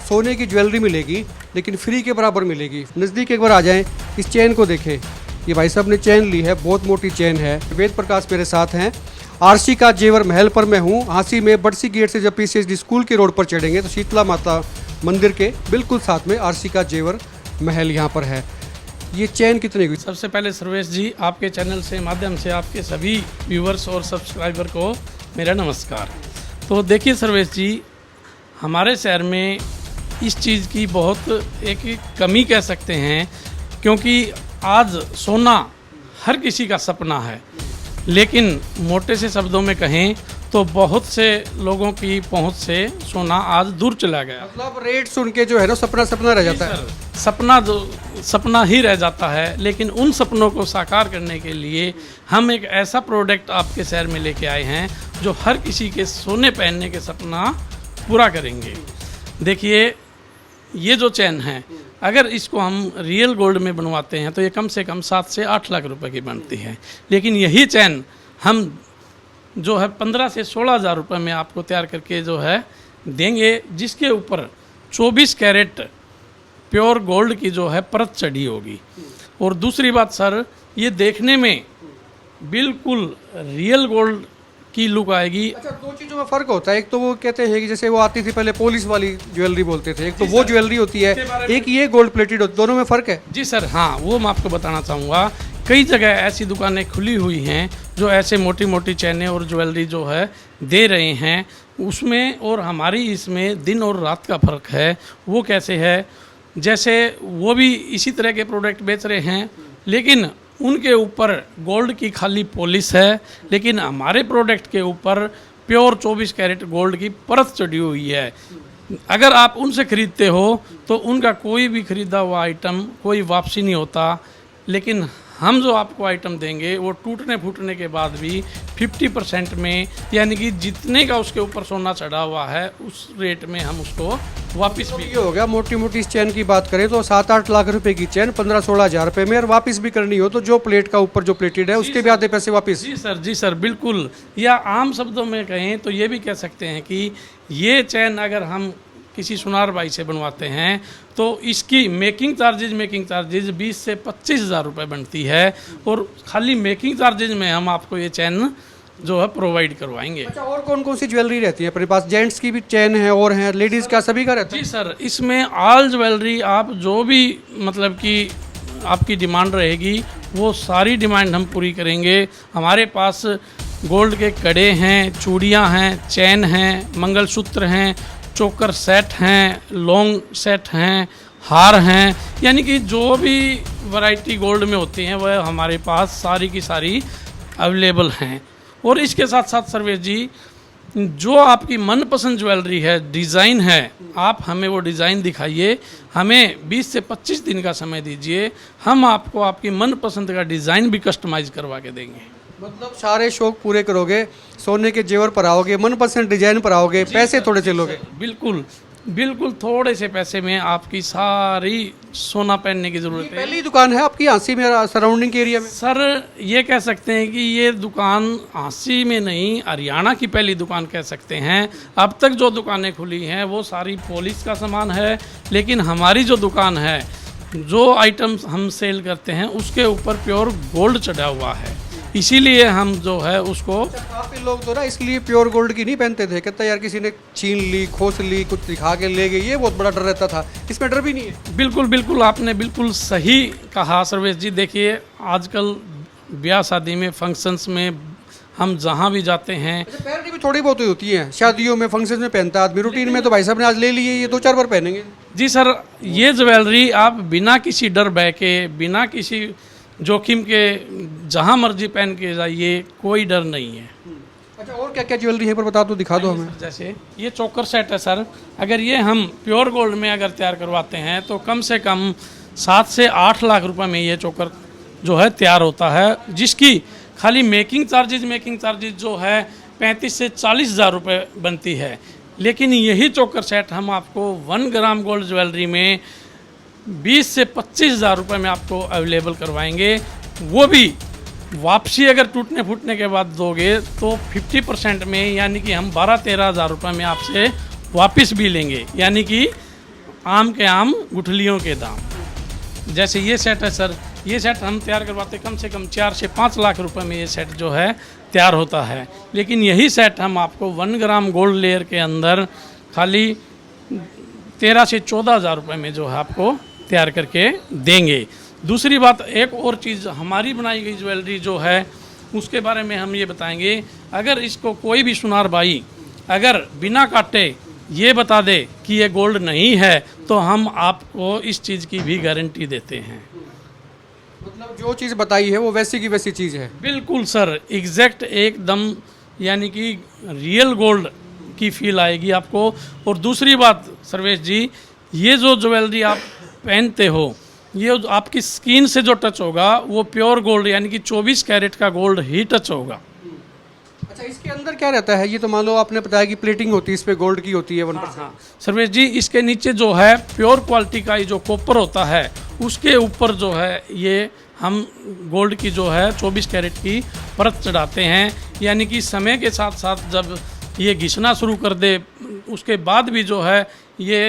सोने की ज्वेलरी मिलेगी लेकिन फ्री के बराबर मिलेगी। नज़दीक एक बार आ जाएं, इस चेन को देखें। ये भाई साहब ने चेन ली है, बहुत मोटी चेन है। वेद प्रकाश मेरे साथ हैं। आरसी का जेवर महल पर मैं हूँ। हाँसी में बड़सी गेट से जब पीसीएसडी स्कूल के रोड पर चढ़ेंगे तो शीतला माता मंदिर के बिल्कुल साथ में आरसी का जेवर महल यहाँ पर है। ये चेन कितने की? सबसे पहले सर्वेश जी, आपके चैनल से माध्यम से आपके सभी व्यूवर्स और सब्सक्राइबर को मेरा नमस्कार। तो देखिए सर्वेश जी, हमारे शहर में इस चीज़ की बहुत एक कमी कह सकते हैं, क्योंकि आज सोना हर किसी का सपना है, लेकिन मोटे से शब्दों में कहें तो बहुत से लोगों की पहुंच से सोना आज दूर चला गया। मतलब रेट सुन के जो है ना सपना सपना रह जाता है। सपना ही रह जाता है। लेकिन उन सपनों को साकार करने के लिए हम एक ऐसा प्रोडक्ट आपके शहर में लेके आए हैं जो हर किसी के सोने पहनने के सपना पूरा करेंगे। देखिए, ये जो चैन है, अगर इसको हम रियल गोल्ड में बनवाते हैं तो ये कम से कम 7 से 8 लाख रुपए की बनती है। लेकिन यही चैन हम जो है 15 से 16 हज़ार रुपये में आपको तैयार करके जो है देंगे, जिसके ऊपर 24 कैरेट प्योर गोल्ड की जो है परत चढ़ी होगी। और दूसरी बात सर, ये देखने में बिल्कुल रियल गोल्ड की लुक आएगी। अच्छा, दो चीज़ों में फ़र्क होता है। एक तो वो कहते हैं कि जैसे वो आती थी पहले पॉलिश वाली ज्वेलरी बोलते थे, एक तो वो ज्वेलरी होती है, एक ये गोल्ड प्लेटेड होती है, दोनों में फ़र्क है? जी सर, हाँ, वो मैं आपको बताना चाहूँगा। कई जगह ऐसी दुकानें खुली हुई हैं जो ऐसे मोटी मोटी चैनें और ज्वेलरी जो है दे रहे हैं, उसमें और हमारी इसमें दिन और रात का फ़र्क है। वो कैसे है, जैसे वो भी इसी तरह के प्रोडक्ट बेच रहे हैं, लेकिन उनके ऊपर गोल्ड की खाली पॉलिश है, लेकिन हमारे प्रोडक्ट के ऊपर प्योर 24 कैरेट गोल्ड की परत चढ़ी हुई है। अगर आप उनसे ख़रीदते हो तो उनका कोई भी ख़रीदा हुआ आइटम कोई वापसी नहीं होता, लेकिन हम जो आपको आइटम देंगे वो टूटने फूटने के बाद भी 50% में, यानी कि जितने का उसके ऊपर सोना चढ़ा हुआ है उस रेट में हम उसको वापस भी। ये हो गया मोटी मोटी चैन की बात करें तो 7-8 लाख रुपए की चैन 15-16 हज़ार रुपये में, और वापस भी करनी हो तो जो प्लेट का ऊपर जो प्लेटेड है उसके भी आधे पैसे वापस। जी सर, बिल्कुल। या आम शब्दों में कहें तो ये भी कह सकते हैं कि ये चैन अगर हम किसी सुनार बाई से बनवाते हैं तो इसकी मेकिंग चार्जेज 20 से 25 हज़ार रुपये बनती है, और खाली मेकिंग चार्जेज में हम आपको ये चैन जो है प्रोवाइड करवाएंगे। अच्छा, और कौन कौन सी ज्वेलरी रहती है अपने पास? जेंट्स की भी चैन है और है, लेडीज़ का सभी का रहता है? जी सर, इसमें ऑल ज्वेलरी आप जो भी मतलब कि आपकी डिमांड रहेगी वो सारी डिमांड हम पूरी करेंगे। हमारे पास गोल्ड के कड़े हैं, चूड़ियाँ हैं, चैन हैं, मंगलसूत्र हैं, चोकर सेट हैं, लॉन्ग सेट हैं, हार हैं, यानी कि जो भी वैरायटी गोल्ड में होती हैं वह हमारे पास सारी की सारी अवेलेबल हैं। और इसके साथ साथ सर्वेश जी, जो आपकी मनपसंद ज्वेलरी है, डिज़ाइन है, आप हमें वो डिज़ाइन दिखाइए, हमें 20 से 25 दिन का समय दीजिए, हम आपको आपकी मनपसंद का डिज़ाइन भी कस्टमाइज़ करवा के देंगे। मतलब सारे शौक पूरे करोगे, सोने के जेवर पर आओगे, मनपसंद डिजाइन पर आओगे, पैसे थोड़े चलोगे? बिल्कुल, थोड़े से पैसे में आपकी सारी सोना पहनने की ज़रूरत है। पहली दुकान है आपकी हाँसी में, सराउंडिंग के एरिया में? सर, ये कह सकते हैं कि ये दुकान हाँसी में नहीं, हरियाणा की पहली दुकान कह सकते हैं। अब तक जो दुकानें खुली हैं वो सारी पॉलिश का सामान है, लेकिन हमारी जो दुकान है, जो आइटम्स हम सेल करते हैं उसके ऊपर प्योर गोल्ड चढ़ा हुआ है, इसीलिए हम जो है उसको। काफ़ी लोग तो ना इसलिए प्योर गोल्ड की नहीं पहनते थे, कहते यार किसी ने छीन ली, खोस ली, कुछ दिखा के ले गई, ये बहुत बड़ा डर रहता था। इसमें डर भी नहीं है? बिल्कुल, आपने बिल्कुल सही कहा सर्वेश जी। देखिए, आजकल ब्याह शादी में, फंक्शंस में हम जहाँ भी जाते हैं, पहननी भी थोड़ी बहुत होती है, शादियों में, फंक्शन में पहनता है आदमी, रूटीन में तो भाई साहब ने आज ले लिए, ये 2-4 बार पहनेंगे। जी सर, ये ज्वेलरी आप बिना किसी डर भय के, बिना किसी जोखिम के जहाँ मर्जी पहन के जाइए, कोई डर नहीं है। अच्छा, और क्या क्या ज्वेलरी है पर बता दो, दिखा दो हमें। जैसे ये चोकर सेट है सर, अगर ये हम प्योर गोल्ड में अगर तैयार करवाते हैं तो कम से कम 7 से 8 लाख रुपए में ये चोकर जो है तैयार होता है, जिसकी खाली मेकिंग चार्जेज जो है 35 से 40 हज़ार रुपये बनती है। लेकिन यही चोकर सेट हम आपको 1 ग्राम गोल्ड ज्वेलरी में 20 से 25 हज़ार रुपये में आपको अवेलेबल करवाएंगे। वो भी वापसी अगर टूटने फूटने के बाद दोगे तो 50% में, यानी कि हम 12-13 हज़ार रुपये में आपसे वापस भी लेंगे, यानी कि आम के आम गुठलियों के दाम। जैसे ये सेट है सर, ये सेट हम तैयार करवाते कम से कम 4 से 5 लाख रुपए में ये सेट जो है तैयार होता है। लेकिन यही सेट हम आपको 1 ग्राम गोल्ड लेयर के अंदर खाली 13 से 14 हज़ार रुपये में जो है आपको तैयार करके देंगे। दूसरी बात, एक और चीज़, हमारी बनाई गई ज्वेलरी जो है उसके बारे में हम ये बताएंगे। अगर इसको कोई भी सुनार भाई अगर बिना काटे ये बता दे कि ये गोल्ड नहीं है तो हम आपको इस चीज़ की भी गारंटी देते हैं। मतलब जो चीज़ बताई है वो वैसी की वैसी चीज़ है। बिल्कुल सर, एग्जैक्ट एकदम, यानी कि रियल गोल्ड की फील आएगी आपको। और दूसरी बात सर्वेश जी, ये जो ज्वेलरी आप पहनते हो, ये जो आपकी स्किन से जो टच होगा वो प्योर गोल्ड यानी कि 24 कैरेट का गोल्ड ही टच होगा। अच्छा, इसके अंदर क्या रहता है? ये तो मान लो आपने बताया कि प्लेटिंग होती है, इस पे गोल्ड की होती है 1%। हाँ सर्वेश जी, इसके नीचे जो है प्योर क्वालिटी का ये जो कॉपर होता है उसके ऊपर जो है ये हम गोल्ड की जो है 24 कैरेट की परत चढ़ाते हैं। यानी कि समय के साथ साथ जब ये घिसना शुरू कर दे उसके बाद भी जो है ये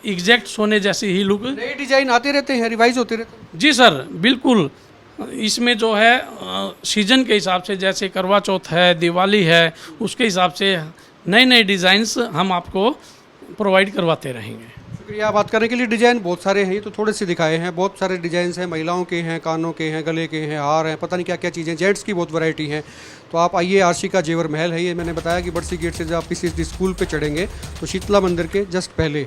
एग्जैक्ट सोने जैसी ही लुक। नए डिजाइन आते रहते हैं, रिवाइज होते रहते हैं। जी सर बिल्कुल, इसमें जो है सीजन के हिसाब से, जैसे करवा चौथ है, दिवाली है, उसके हिसाब से नए नए डिज़ाइंस हम आपको प्रोवाइड करवाते रहेंगे। शुक्रिया बात करने के लिए। डिज़ाइन बहुत सारे हैं, ये तो थोड़े से दिखाए हैं। बहुत सारे डिज़ाइन हैं, महिलाओं के हैं, कानों के हैं, गले के हैं, हार हैं, पता नहीं क्या क्या चीज़ें, जेंट्स की बहुत वैरायटी है। तो आप आइए, आशिका जेवर महल है ये। मैंने बताया कि बड़सी गेट से जब आप PCSD स्कूल पे चढ़ेंगे तो शीतला मंदिर के जस्ट पहले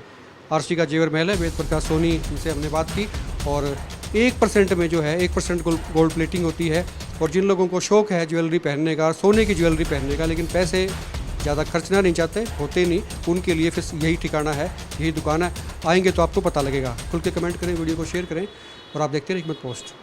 आशिका जेवर महल है। वेद प्रकाश सोनी, इनसे हमने बात की। और 1% में जो है 1% गोल्ड प्लेटिंग होती है। और जिन लोगों को शौक़ है ज्वेलरी पहनने का, सोने की ज्वेलरी पहनने का, लेकिन पैसे ज़्यादा खर्चना नहीं चाहते, होते नहीं, उनके लिए फिर यही ठिकाना है, यही दुकान है। आएंगे तो आपको पता लगेगा। खुल के कमेंट करें, वीडियो को शेयर करें और आप देखते रहिए हिकमत पोस्ट।